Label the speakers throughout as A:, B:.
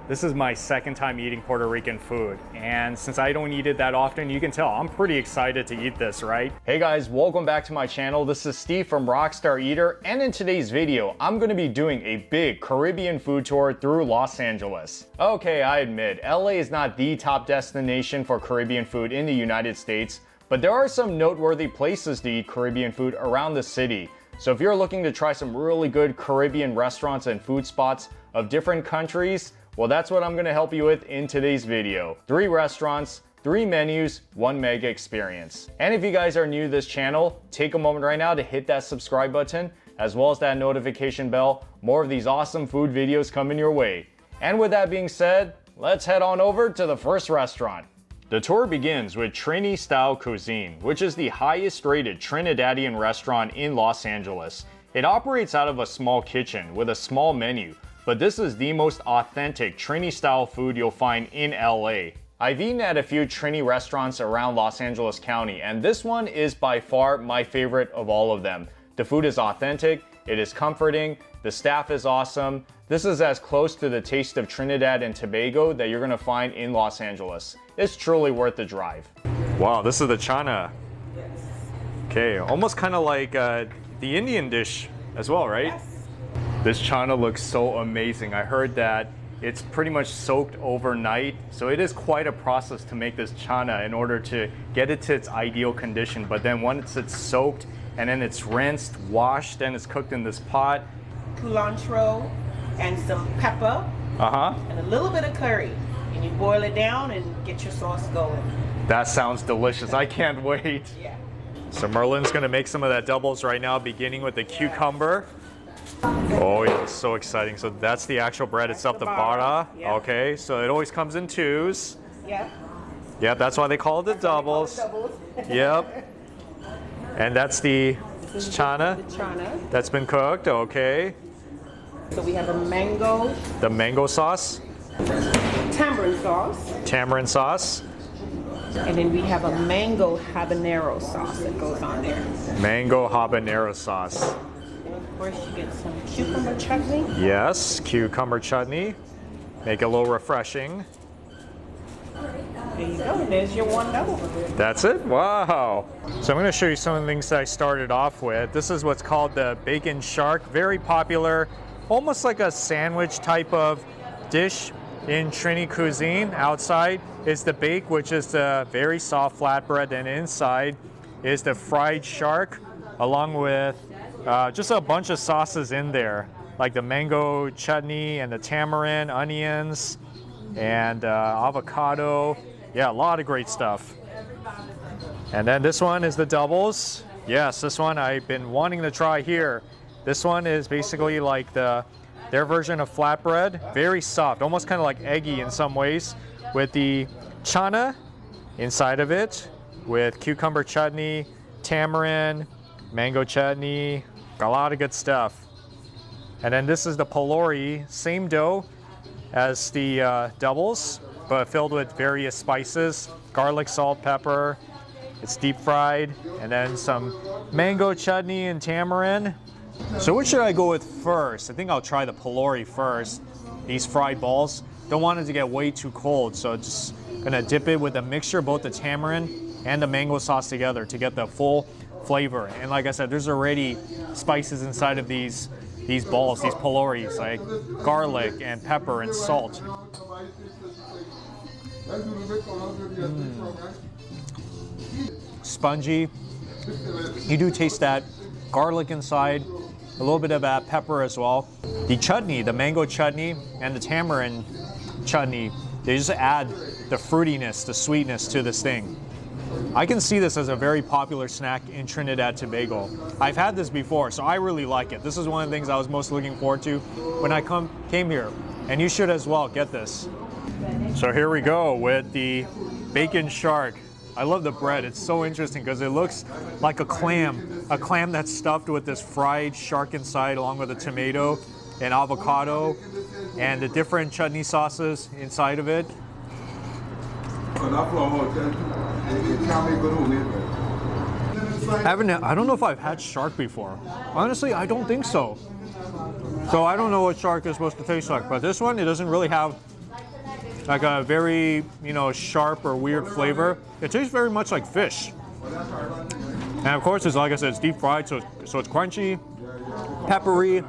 A: This is my second time eating Puerto Rican food, and since I don't eat it that often, you can tell I'm pretty excited to eat this, right? Hey guys, welcome back to my channel. This is Steve from Rockstar Eater, and in today's video, I'm going to be doing a big Caribbean food tour through Los Angeles. Okay, I admit, LA is not the top destination for Caribbean food in the United States, but there are some noteworthy places to eat Caribbean food around the city. So if you're looking to try some really good Caribbean restaurants and food spots of different countries, well, that's what I'm gonna help you with in today's video. 3 restaurants, 3 menus, 1 mega experience. And if you guys are new to this channel, take a moment right now to hit that subscribe button, as well as that notification bell. More of these awesome food videos coming your way. And with that being said, let's head on over to the first restaurant. The tour begins with TriniStyle Cuisine, which is the highest rated Trinidadian restaurant in Los Angeles. It operates out of a small kitchen with a small menu, but this is the most authentic Trini-style food you'll find in LA. I've eaten at a few Trini restaurants around Los Angeles County, and this one is by far my favorite of all of them. The food is authentic, it is comforting, the staff is awesome. This is as close to the taste of Trinidad and Tobago that you're gonna find in Los Angeles. It's truly worth the drive. Wow, this is the chana.
B: Yes.
A: Okay, almost kind of like the Indian dish as well, right?
B: Yes.
A: This chana looks so amazing. I heard that it's pretty much soaked overnight, so it is quite a process to make this chana in order to get it to its ideal condition. But then once it's soaked and then it's rinsed, washed, and it's cooked in this pot.
B: Cilantro and some pepper and a little bit of curry. And you boil it down and get your sauce going.
A: That sounds delicious. I can't wait.
B: Yeah.
A: So Merlin's gonna make some of that doubles right now, beginning with the cucumber. Oh yeah, so exciting. So that's the actual bread itself, the bara.
B: Yeah.
A: Okay, so it always comes in 2s.
B: Yeah.
A: Yep, that's why they call it the doubles. Yep. And that's the chana.
B: The chana.
A: That's been cooked, okay.
B: So we have a mango.
A: The mango sauce.
B: Tamarind sauce.
A: Tamarind sauce.
B: And then we have a mango habanero sauce that goes on there.
A: Mango habanero sauce.
B: And of course you get some cucumber chutney.
A: Yes, cucumber chutney. Make it a little refreshing.
B: There you go, there's your 1 double.
A: That's it? Wow. So I'm going to show you some of the things that I started off with. This is what's called the bacon shark. Very popular, almost like a sandwich type of dish in Trini cuisine. Outside is the bake, which is the very soft flatbread, and inside is the fried shark, along with just a bunch of sauces in there, like the mango chutney and the tamarind, onions, and avocado. Yeah, a lot of great stuff. And then this one is the doubles. Yes, this one I've been wanting to try here. This one is basically like their version of flatbread. Very soft, almost kind of like eggy in some ways, with the chana inside of it, with cucumber chutney, tamarind, mango chutney, a lot of good stuff. And then this is the pylori, same dough as the doubles, but filled with various spices, garlic, salt, pepper. It's deep fried, and then some mango chutney and tamarind. So what should I go with first? I think I'll try the pylori first. These fried balls. Don't want it to get way too cold, so just gonna dip it with a mixture, both the tamarind and the mango sauce together to get the full flavor. And like I said, there's already spices inside of these balls, these pyloris, like garlic and pepper and salt. Spongy. You do taste that garlic inside, a little bit of that pepper as well. The chutney, the mango chutney and the tamarind chutney, they just add the fruitiness, the sweetness to this thing. I can see this as a very popular snack in Trinidad Tobago. I've had this before, so I really like it. This is one of the things I was most looking forward to when I came here, and you should as well. Get this. So here we go with the bacon shark. I love the bread. It's so interesting because it looks like a clam that's stuffed with this fried shark inside, along with a tomato and avocado and the different chutney sauces inside of it. I don't know if I've had shark before. Honestly, I don't think so. So I don't know what shark is supposed to taste like, but this one, it doesn't really have like a very, you know, sharp or weird flavor. It tastes very much like fish. And of course, it's like I said, it's deep fried, so it's crunchy, peppery.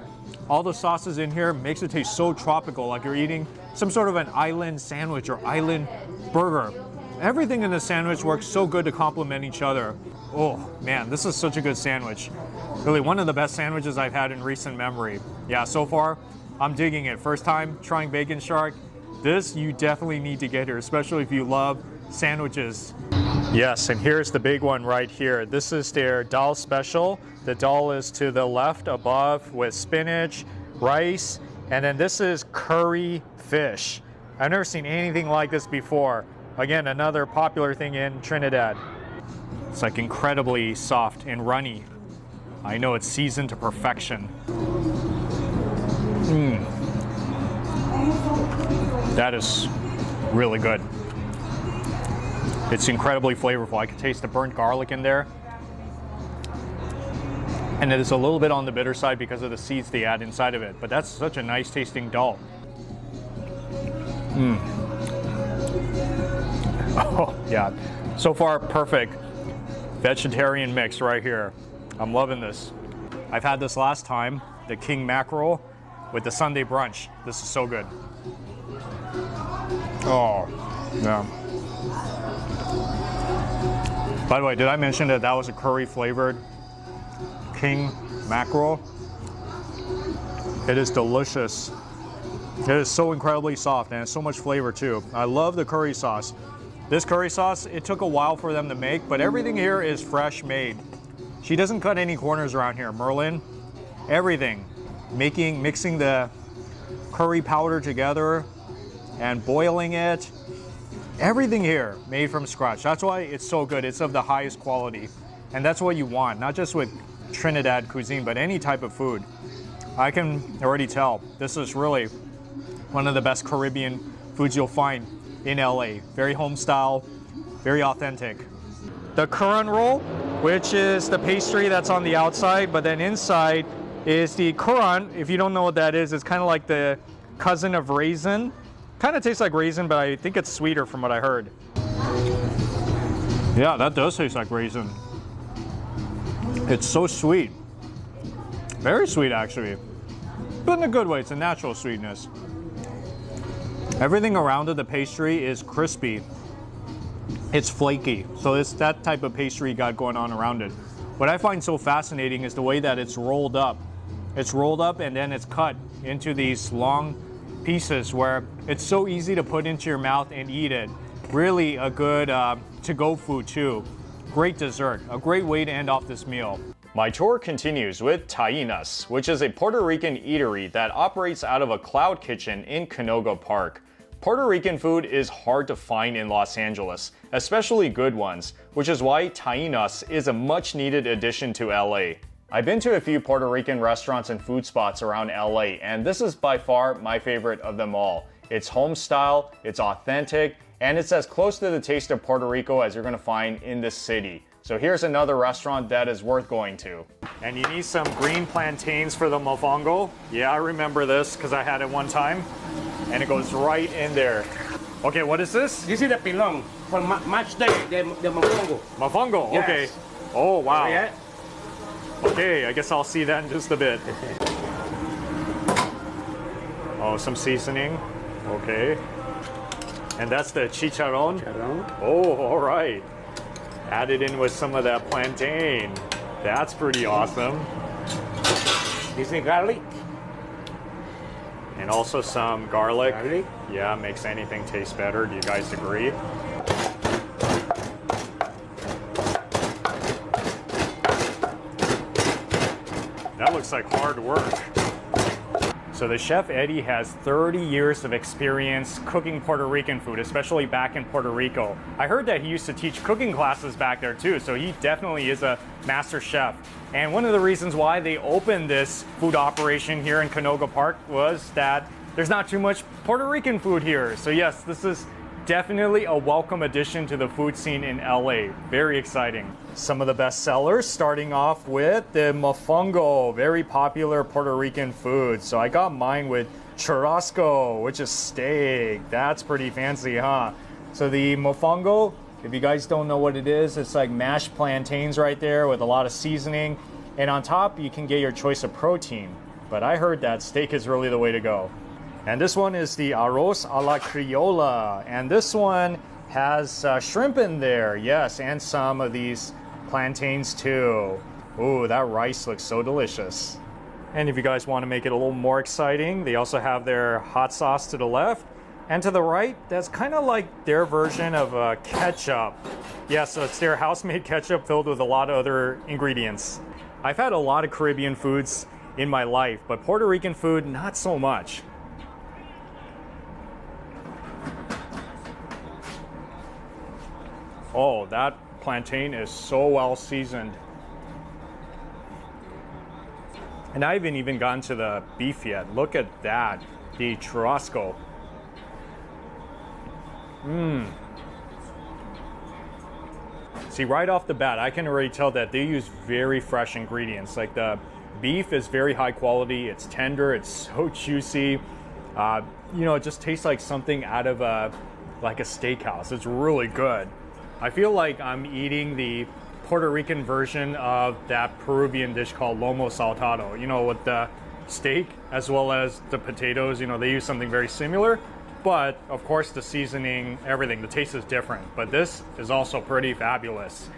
A: All the sauces in here makes it taste so tropical, like you're eating some sort of an island sandwich or island burger. Everything in the sandwich works so good to complement each other. Oh man, this is such a good sandwich. Really one of the best sandwiches I've had in recent memory. Yeah, so far, I'm digging it. First time trying bacon shark. This you definitely need to get here, especially if you love sandwiches. Yes, and here's the big one right here. This is their dal special. The dal is to the left above with spinach, rice, and then this is curry fish. I've never seen anything like this before. Again, another popular thing in Trinidad. It's like incredibly soft and runny. I know it's seasoned to perfection. That is really good. It's incredibly flavorful. I can taste the burnt garlic in there. And it is a little bit on the bitter side because of the seeds they add inside of it. But that's such a nice tasting dal. Oh, yeah. So far, perfect vegetarian mix right here. I'm loving this. I've had this last time, the king mackerel with the Sunday brunch. This is so good. Oh, yeah. By the way, did I mention that that was a curry flavored king mackerel? It is delicious. It is so incredibly soft and has so much flavor too. I love the curry sauce. This curry sauce, it took a while for them to make, but everything here is fresh made. She doesn't cut any corners around here. Merlin, everything. Mixing the curry powder together and boiling it. Everything here made from scratch. That's why it's so good. It's of the highest quality. And that's what you want, not just with Trinidad cuisine, but any type of food. I can already tell this is really one of the best Caribbean foods you'll find in LA. Very home style, very authentic. The currant roll, which is the pastry that's on the outside, but then inside is the currant. If you don't know what that is, it's kind of like the cousin of raisin. Kind of tastes like raisin, but I think it's sweeter from what I heard. Yeah, that does taste like raisin. It's so sweet. Very sweet, actually. But in a good way, it's a natural sweetness. Everything around it, the pastry, is crispy. It's flaky. So it's that type of pastry you got going on around it. What I find so fascinating is the way that it's rolled up. It's rolled up and then it's cut into these long pieces where it's so easy to put into your mouth and eat it. Really a good to-go food too. Great dessert, a great way to end off this meal. My tour continues with Tainos, which is a Puerto Rican eatery that operates out of a cloud kitchen in Canoga Park. Puerto Rican food is hard to find in Los Angeles, especially good ones, which is why Tainos is a much needed addition to LA. I've been to a few Puerto Rican restaurants and food spots around LA, and this is by far my favorite of them all. It's home style, it's authentic, and it's as close to the taste of Puerto Rico as you're gonna find in this city. So here's another restaurant that is worth going to. And you need some green plantains for the mofongo. Yeah, I remember this because I had it one time. And it goes right in there. Okay, what is this?
C: This is the pilon for match day, the mofongo.
A: Mofongo,
C: yes.
A: Okay. Oh, wow.
C: Yeah.
A: Okay, I guess I'll see that in just a bit. Oh, some seasoning. Okay. And that's the chicharron. Oh, all right. Add it in with some of that plantain. That's pretty awesome.
C: This is garlic.
A: And also some garlic. Yeah, makes anything taste better. Do you guys agree? That looks like hard work. So the chef Eddie has 30 years of experience cooking Puerto Rican food, especially back in Puerto Rico. I heard that he used to teach cooking classes back there too, so he definitely is a master chef. And one of the reasons why they opened this food operation here in Canoga Park was that there's not too much Puerto Rican food here. So yes, this is definitely a welcome addition to the food scene in LA. Very exciting. Some of the best sellers, starting off with the mofongo, very popular Puerto Rican food. So I got mine with churrasco, which is steak. That's pretty fancy, huh? So the mofongo, if you guys don't know what it is, it's like mashed plantains right there with a lot of seasoning. And on top, you can get your choice of protein. But I heard that steak is really the way to go. And this one is the arroz a la criolla. And this one has shrimp in there, yes, and some of these plantains too. Ooh, that rice looks so delicious. And if you guys want to make it a little more exciting, they also have their hot sauce to the left. And to the right, that's kind of like their version of ketchup. Yeah, so it's their house-made ketchup filled with a lot of other ingredients. I've had a lot of Caribbean foods in my life, but Puerto Rican food, not so much. Oh, that plantain is so well seasoned. And I haven't even gotten to the beef yet. Look at that, the churrasco. See, right off the bat, I can already tell that they use very fresh ingredients. Like the beef is very high quality, it's tender, it's so juicy. You know, it just tastes like something out of like a steakhouse. It's really good. I feel like I'm eating the Puerto Rican version of that Peruvian dish called lomo saltado. You know, with the steak as well as the potatoes, you know, they use something very similar. But of course the seasoning, everything, the taste is different. But this is also pretty fabulous.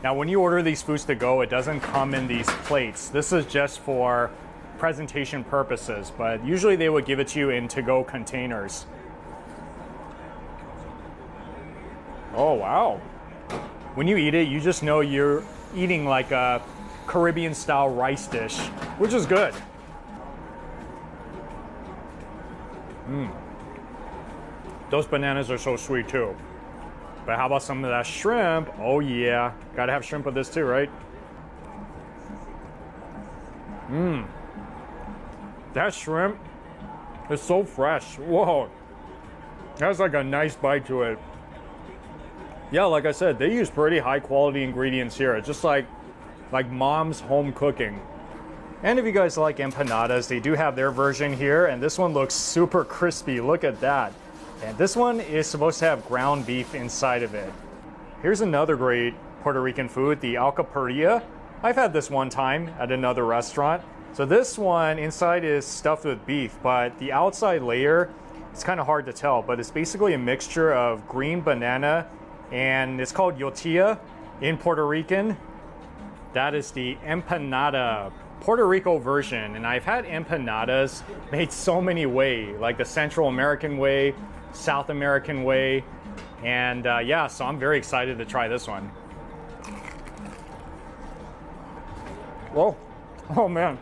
A: Now when you order these foods to go, it doesn't come in these plates. This is just for presentation purposes, but usually they would give it to you in to-go containers. Oh wow. When you eat it, you just know you're eating like a Caribbean style rice dish, which is good. Those bananas are so sweet too. But how about some of that shrimp? Oh yeah, gotta have shrimp with this too, right? That shrimp is so fresh. Whoa, that's like a nice bite to it. Yeah, like I said, they use pretty high quality ingredients here. It's just like mom's home cooking. And if you guys like empanadas, they do have their version here, and this one looks super crispy. Look at that. And this one is supposed to have ground beef inside of it. Here's another great Puerto Rican food, the alcapurria. I've had this one time at another restaurant. So this one inside is stuffed with beef, but the outside layer, it's kind of hard to tell, but it's basically a mixture of green banana, and it's called yotilla in Puerto Rican. That is the empanada, Puerto Rico version. And I've had empanadas made so many ways, like the Central American way, South American way. And yeah, so I'm very excited to try this one. Whoa, oh man.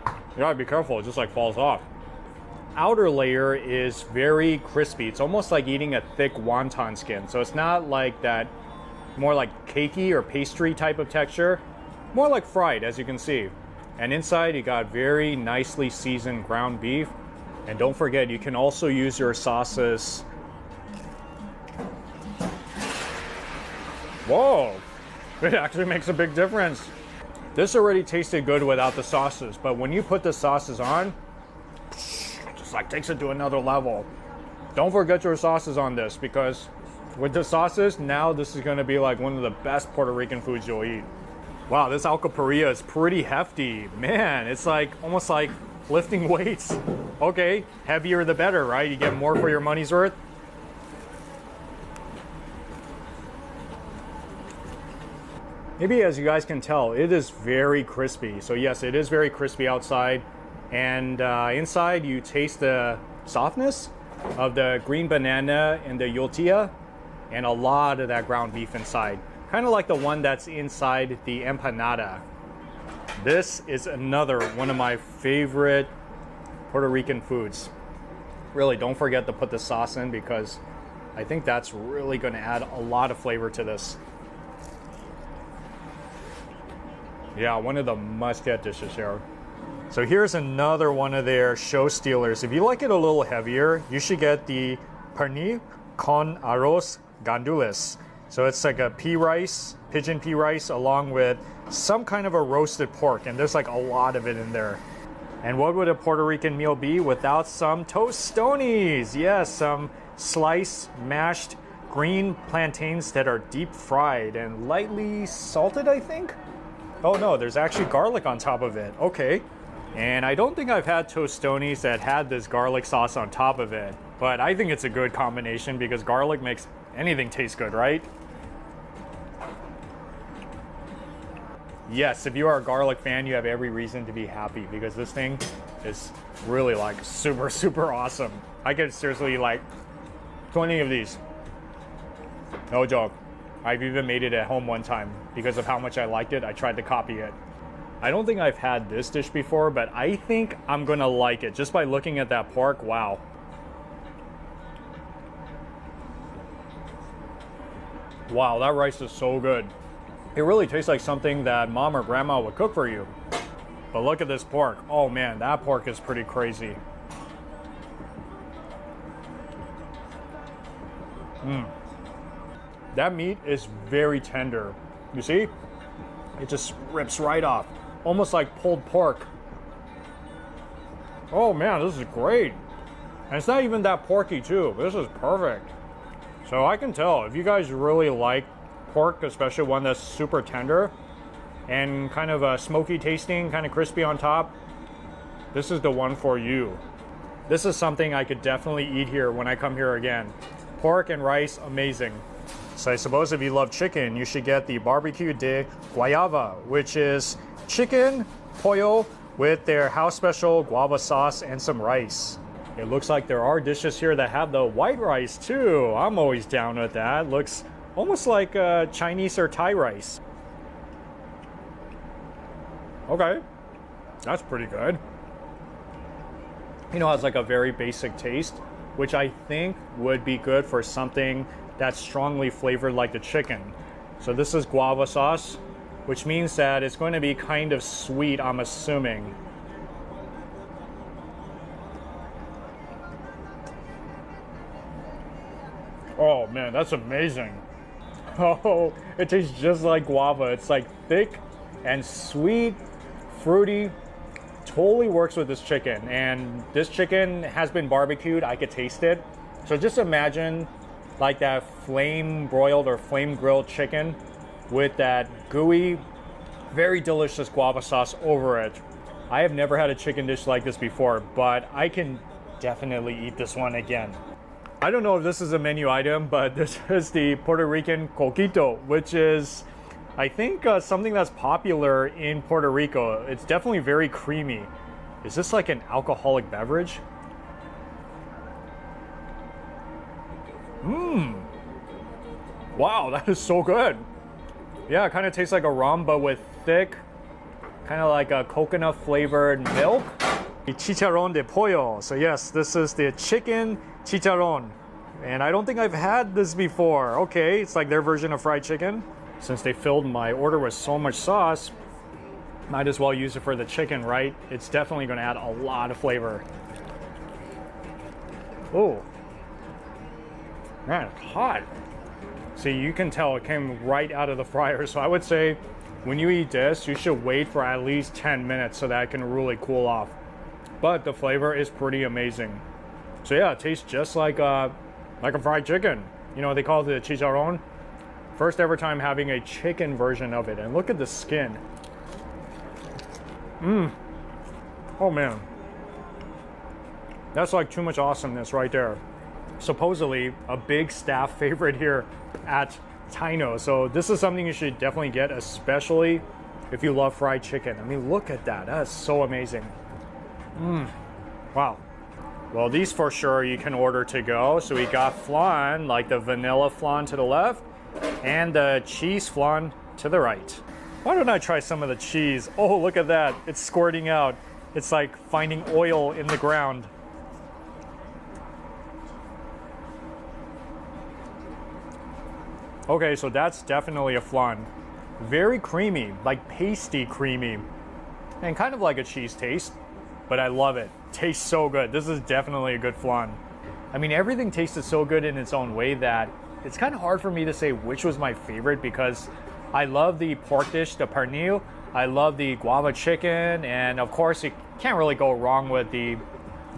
A: You gotta be careful, it just like falls off. Outer layer is very crispy. It's almost like eating a thick wonton skin. So it's not like that, more like cakey or pastry type of texture. More like fried, as you can see. And inside you got very nicely seasoned ground beef. And don't forget, you can also use your sauces. Whoa, it actually makes a big difference. This already tasted good without the sauces, but when you put the sauces on, it just like takes it to another level. Don't forget your sauces on this, because with the sauces, now this is gonna be like one of the best Puerto Rican foods you'll eat. Wow, this alcapurria is pretty hefty. Man, it's like almost like lifting weights. Okay, heavier the better, right? You get more for your money's worth. Maybe as you guys can tell, it is very crispy. So yes, it is very crispy outside. And inside you taste the softness of the green banana and the yotilla and a lot of that ground beef inside. Kind of like the one that's inside the empanada. This is another one of my favorite Puerto Rican foods. Really, don't forget to put the sauce in, because I think that's really going to add a lot of flavor to this. Yeah, one of the must-get dishes here. So here's another one of their show stealers. If you like it a little heavier, you should get the pernil con arroz gandules. So it's like a pea rice, pigeon pea rice, along with some kind of a roasted pork, and there's like a lot of it in there. And what would a Puerto Rican meal be without some tostones? Yes, some sliced, mashed green plantains that are deep fried and lightly salted, I think? Oh no, there's actually garlic on top of it. Okay. And I don't think I've had tostones that had this garlic sauce on top of it. But I think it's a good combination because garlic makes anything taste good, right? Yes, if you are a garlic fan, you have every reason to be happy because this thing is really like super, super awesome. I could seriously like 20 of these. No joke. I've even made it at home one time because of how much I liked it. I tried to copy it. I don't think I've had this dish before, but I think I'm gonna like it just by looking at that pork. Wow. Wow, that rice is so good. It really tastes like something that mom or grandma would cook for you. But look at this pork. Oh man, that pork is pretty crazy. That meat is very tender. You see? It just rips right off. Almost like pulled pork. Oh man, this is great. And it's not even that porky too. This is perfect. So I can tell if you guys really like pork, especially one that's super tender and kind of smoky tasting, kind of crispy on top, this is the one for you. This is something I could definitely eat here when I come here again. Pork and rice, amazing. So I suppose if you love chicken, you should get the barbecue de guayaba, which is chicken, pollo, with their house special guava sauce and some rice. It looks like there are dishes here that have the white rice too. I'm always down with that. Looks almost like Chinese or Thai rice. Okay, that's pretty good. You know, it has like a very basic taste, which I think would be good for something that's strongly flavored like the chicken. So this is guava sauce, which means that it's going to be kind of sweet, I'm assuming. Oh man, that's amazing. Oh, it tastes just like guava. It's like thick and sweet, fruity. Totally works with this chicken. And this chicken has been barbecued. I could taste it. So just imagine like that flame broiled or flame grilled chicken with that gooey, very delicious guava sauce over it. I have never had a chicken dish like this before, but I can definitely eat this one again. I don't know if this is a menu item, but this is the Puerto Rican coquito, which is, I think, something that's popular in Puerto Rico. It's definitely very creamy. Is this like an alcoholic beverage? Wow, that is so good. Yeah, it kind of tastes like a rum, but with thick, kind of like a coconut flavored milk. The chicharrón de pollo. So yes, this is the chicken chicharrón. And I don't think I've had this before. Okay, it's like their version of fried chicken. Since they filled my order with so much sauce, might as well use it for the chicken, right? It's definitely going to add a lot of flavor. Oh, man, it's hot. See, you can tell it came right out of the fryer. So I would say when you eat this, you should wait for at least 10 minutes so that it can really cool off. But the flavor is pretty amazing. So yeah, it tastes just like a fried chicken. You know, they call it the chicharrón. First ever time having a chicken version of it. And look at the skin. Oh man. That's like too much awesomeness right there. Supposedly a big staff favorite here at Tainos. So this is something you should definitely get, especially if you love fried chicken. I mean, look at that. That's so amazing. Wow. Well, these for sure you can order to go. So we got flan, like the vanilla flan to the left, and the cheese flan to the right. Why don't I try some of the cheese? Oh, look at that. It's squirting out. It's like finding oil in the ground. Okay, so that's definitely a flan. Very creamy, like pasty creamy, and kind of like a cheese taste, but I love it. Tastes so good. This is definitely a good flan. I mean, everything tasted so good in its own way that it's kind of hard for me to say which was my favorite because I love the pork dish, the pernil. I love the guava chicken, and of course you can't really go wrong with the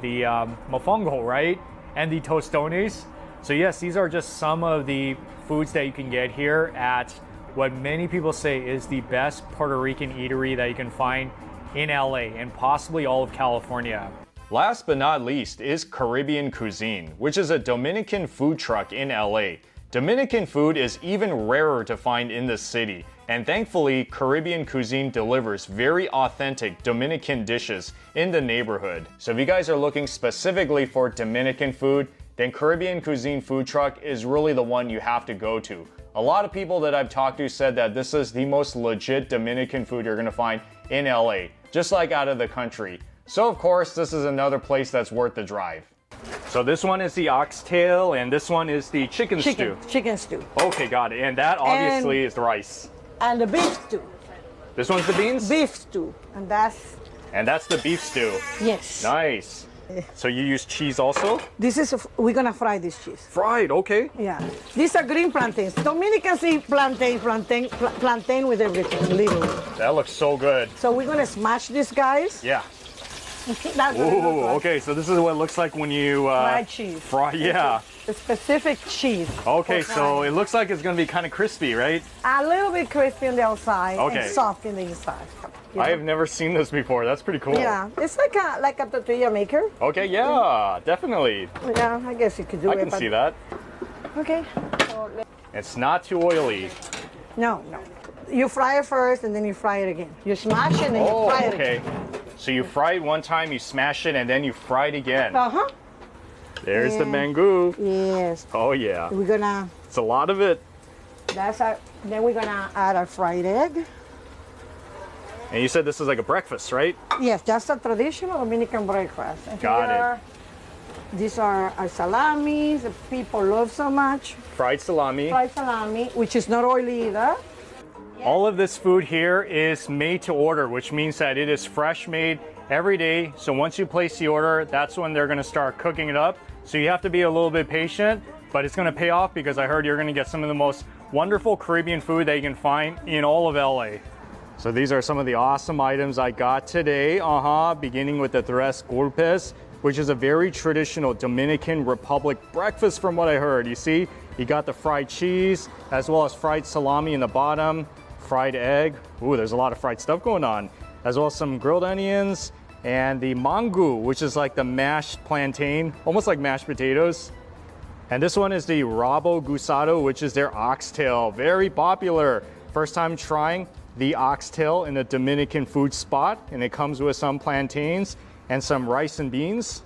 A: mofongo, right? And the tostones. So yes, these are just some of the foods that you can get here at what many people say is the best Puerto Rican eatery that you can find in LA and possibly all of California. Last but not least is Karibbean Cuisine, which is a Dominican food truck in LA. Dominican food is even rarer to find in the city, and thankfully Karibbean Cuisine delivers very authentic Dominican dishes in the neighborhood. So if you guys are looking specifically for Dominican food, then Karibbean Cuisine food truck is really the one you have to go to. A lot of people that I've talked to said that this is the most legit Dominican food you're gonna find in LA, just like out of the country. So of course, this is another place that's worth the drive. So this one is the oxtail, and this one is the chicken stew.
D: Chicken stew.
A: Okay, got it. And that obviously is the rice.
D: And the beef stew.
A: This one's the beans?
D: Beef stew. And
A: that's the beef stew.
D: Yes.
A: Nice. So you use cheese also?
D: We're gonna fry this cheese.
A: Fried, okay.
D: Yeah. These are green plantains. Dominicans eat plantain with everything, literally.
A: That looks so good.
D: So we're gonna smash these guys.
A: Yeah.
D: That's what it looks like.
A: Okay, so this is what it looks like when you
D: fried cheese.
A: Yeah.
D: The specific cheese.
A: Okay, so it looks like it's gonna be kind of crispy, right?
D: A little bit crispy on the outside
A: okay.
D: and soft in the inside. You know?
A: I have never seen this before. That's pretty cool.
D: Yeah, it's like a tortilla maker.
A: Okay, yeah, definitely.
D: Yeah, I guess you could do it.
A: I can see that.
D: Okay.
A: It's not too oily.
D: No. You fry it first and then you fry it again. You smash it and then you fry it again.
A: So you fry it one time, you smash it, and then you fry it again.
D: Uh-huh.
A: There's the mango.
D: Yes.
A: Oh yeah.
D: We're gonna.
A: It's a lot of it.
D: Then we're gonna add our fried egg.
A: And you said this is like a breakfast, right?
D: Yes, that's a traditional Dominican breakfast. And
A: Got it.
D: These are our salamis that people love so much.
A: Fried salami.
D: Fried salami, which is not oily either.
A: All of this food here is made to order, which means that it is fresh made every day. So once you place the order, that's when they're gonna start cooking it up. So you have to be a little bit patient, but it's gonna pay off because I heard you're gonna get some of the most wonderful Caribbean food that you can find in all of LA. So these are some of the awesome items I got today. Beginning with the tres golpes, which is a very traditional Dominican Republic breakfast from what I heard. You see, you got the fried cheese, as well as fried salami in the bottom, fried egg. Ooh, there's a lot of fried stuff going on. As well as some grilled onions, and the mango, which is like the mashed plantain, almost like mashed potatoes. And this one is the rabo gusado, which is their oxtail. Very popular. First time trying the oxtail in a Dominican food spot, and it comes with some plantains and some rice and beans.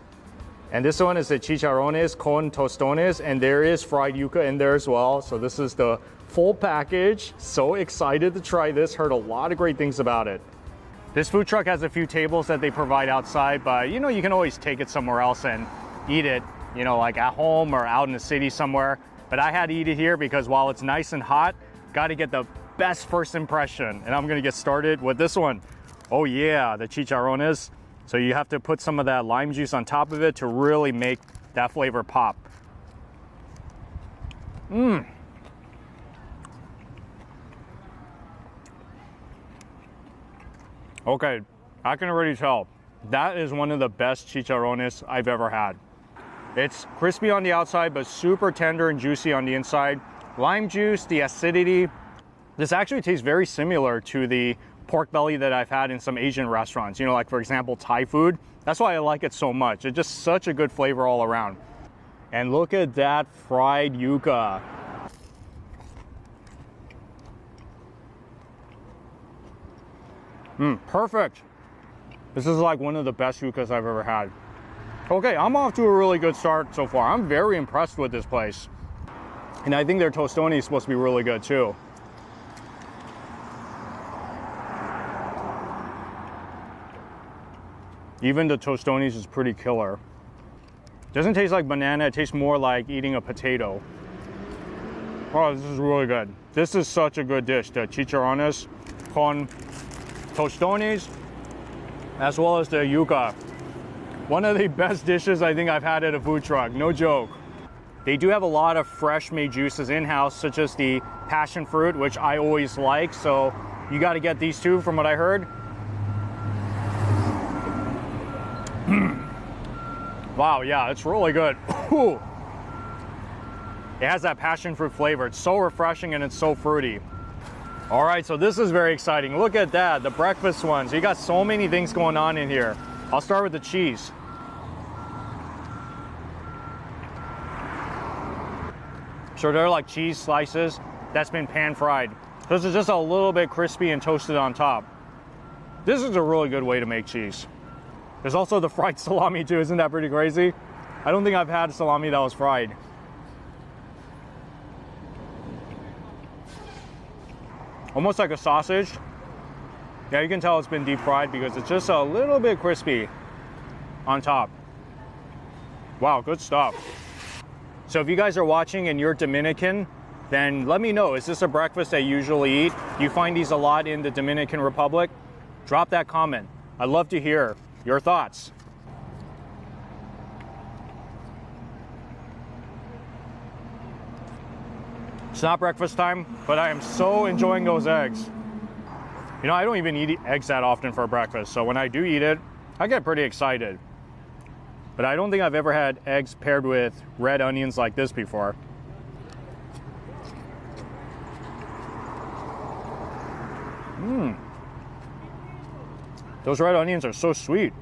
A: And this one is the chicharrones con tostones, and there is fried yuca in there as well. So this is the full package. So excited to try this. Heard a lot of great things about it. This food truck has a few tables that they provide outside, but you know, you can always take it somewhere else and eat it, you know, like at home or out in the city somewhere. But I had to eat it here because while it's nice and hot, got to get the best first impression. And I'm gonna get started with this one. Oh yeah, the chicharrones. So you have to put some of that lime juice on top of it to really make that flavor pop. Okay, I can already tell. That is one of the best chicharrones I've ever had. It's crispy on the outside, but super tender and juicy on the inside. Lime juice, the acidity. This actually tastes very similar to the pork belly that I've had in some Asian restaurants. You know, like for example, Thai food. That's why I like it so much. It's just such a good flavor all around. And look at that fried yuca. Perfect. This is like one of the best yucas I've ever had. Okay, I'm off to a really good start so far. I'm very impressed with this place. And I think their tostone is supposed to be really good too. Even the tostones is pretty killer. Doesn't taste like banana, it tastes more like eating a potato. Oh, this is really good. This is such a good dish, the chicharrones con tostones, as well as the yuca. One of the best dishes I think I've had at a food truck, no joke. They do have a lot of fresh made juices in-house, such as the passion fruit, which I always like. So you got to get these two from what I heard. Wow, yeah, it's really good. It has that passion fruit flavor. It's so refreshing and it's so fruity. All right, so this is very exciting. Look at that, the breakfast ones. You got so many things going on in here. I'll start with the cheese. So they're like cheese slices that's been pan fried. This is just a little bit crispy and toasted on top. This is a really good way to make cheese. There's also the fried salami too, isn't that pretty crazy? I don't think I've had salami that was fried. Almost like a sausage. Yeah, you can tell it's been deep fried because it's just a little bit crispy on top. Wow, good stuff. So if you guys are watching and you're Dominican, then let me know, is this a breakfast that you usually eat? Do you find these a lot in the Dominican Republic? Drop that comment. I'd love to hear your thoughts. It's not breakfast time, but I am so enjoying those eggs. You know, I don't even eat eggs that often for breakfast, so when I do eat it, I get pretty excited. But I don't think I've ever had eggs paired with red onions like this before. Those red onions are so sweet.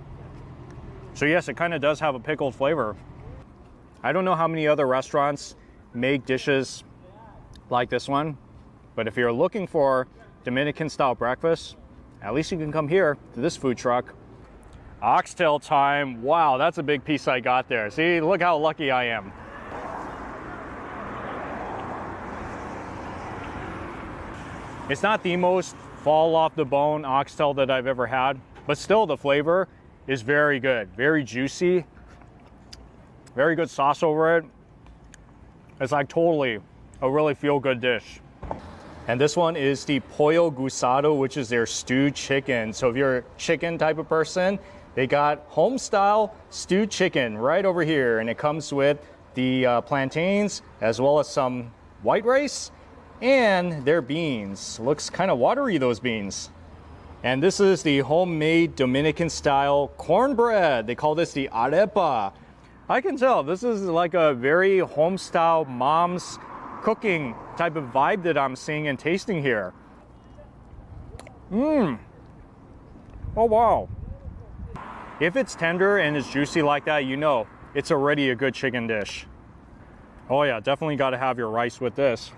A: So yes, it kind of does have a pickled flavor. I don't know how many other restaurants make dishes like this one, but if you're looking for Dominican style breakfast, at least you can come here to this food truck. Oxtail time. Wow, that's a big piece I got there. See, look how lucky I am. It's not the most fall off the bone oxtail that I've ever had, but still the flavor is very good, very juicy, very good sauce over it. It's like totally a really feel-good dish. And this one is the pollo guisado, which is their stewed chicken. So if you're a chicken type of person, they got home style stewed chicken right over here, and it comes with the plantains as well as some white rice and their beans. Looks kind of watery, those beans. And this is the homemade Dominican style cornbread. They call this the arepa. I can tell this is like a very home style mom's cooking type of vibe that I'm seeing and tasting here. Oh wow. If it's tender and it's juicy like that, you know it's already a good chicken dish. Oh yeah, definitely got to have your rice with this.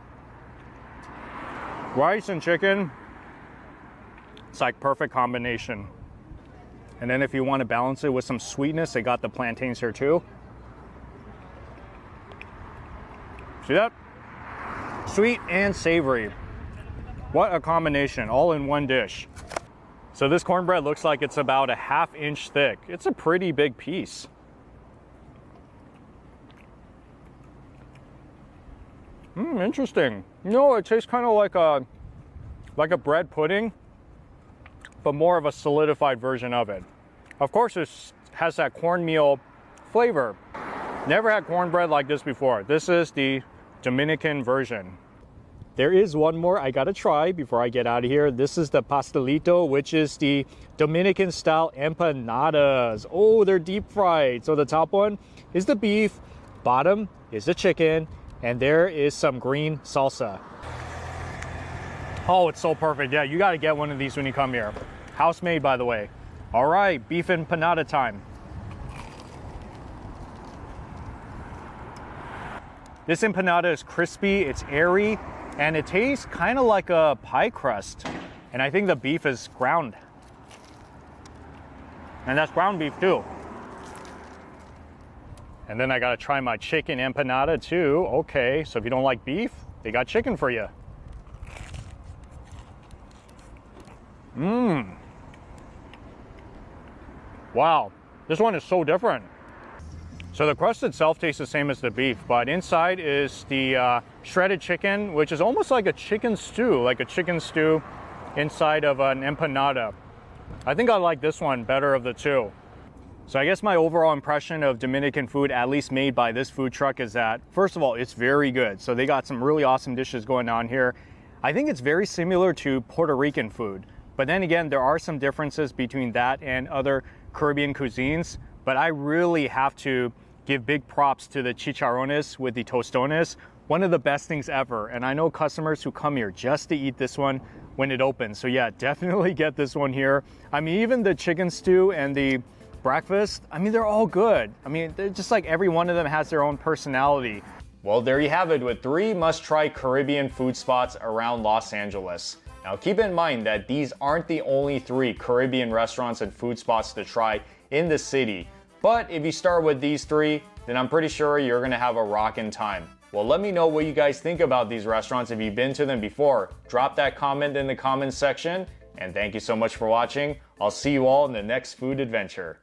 A: Rice and chicken, it's like perfect combination. And then if you want to balance it with some sweetness, they got the plantains here too. See that? Sweet and savory. What a combination, all in one dish. So this cornbread looks like it's about a ½ inch thick. It's a pretty big piece. Interesting. You know, it tastes kind of like a bread pudding, but more of a solidified version of it. Of course, it has that cornmeal flavor. Never had cornbread like this before. This is the Dominican version. There is one more I gotta try before I get out of here. This is the pastelito, which is the Dominican style empanadas. Oh, they're deep fried. So the top one is the beef, bottom is the chicken, and there is some green salsa. Oh, it's so perfect. Yeah, you gotta get one of these when you come here. House made, by the way. All right, beef empanada time. This empanada is crispy, it's airy, and it tastes kind of like a pie crust. And I think the beef is ground. And that's ground beef too. And then I gotta try my chicken empanada too. Okay, so if you don't like beef, they got chicken for you. Wow, this one is so different. So the crust itself tastes the same as the beef, but inside is the shredded chicken, which is almost like a chicken stew inside of an empanada. I think I like this one better of the two. So I guess my overall impression of Dominican food, at least made by this food truck, is that, first of all, it's very good. So they got some really awesome dishes going on here. I think it's very similar to Puerto Rican food. But then again, there are some differences between that and other Caribbean cuisines. But I really have to give big props to the chicharrones with the tostones. One of the best things ever. And I know customers who come here just to eat this one when it opens. So yeah, definitely get this one here. I mean, even the chicken stew and the breakfast, I mean, they're all good. I mean, they're just like every one of them has their own personality. Well, there you have it with 3 must-try Caribbean food spots around Los Angeles. Now keep in mind that these aren't the only 3 Caribbean restaurants and food spots to try in the city. But if you start with these 3, then I'm pretty sure you're gonna have a rockin' time. Well, let me know what you guys think about these restaurants if you've been to them before. Drop that comment in the comments section. And thank you so much for watching. I'll see you all in the next food adventure.